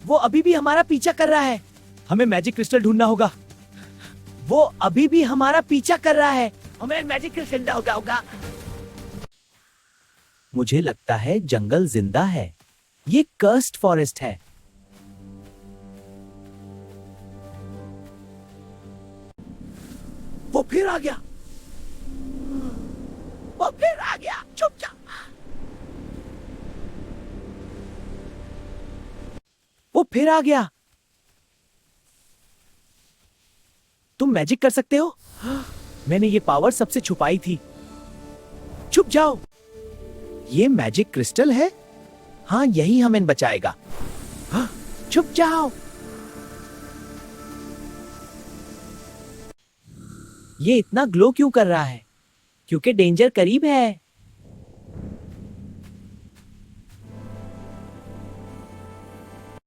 वो अभी भी हमारा पीछा कर रहा है। हमें मैजिक क्रिस्टल ढूंढना होगा। वो अभी भी हमारा पीछा कर रहा है। हमें मैजिक क्रिस्टल ढूंढना होगा। मुझे लगता है जंगल जिंदा है। ये कर्स्ड फॉरेस्ट है। वो फिर आ गया। वो फिर आ गया। चुप जा। वो फिर आ गया। तुम मैजिक कर सकते हो? मैंने ये पावर सबसे छुपाई थी। चुप जाओ। ये मैजिक क्रिस्टल है? हाँ, यही हमें बचाएगा। हाँ, चुप जाओ। ये इतना ग्लो क्यों कर रहा है? क्योंकि डेंजर करीब है।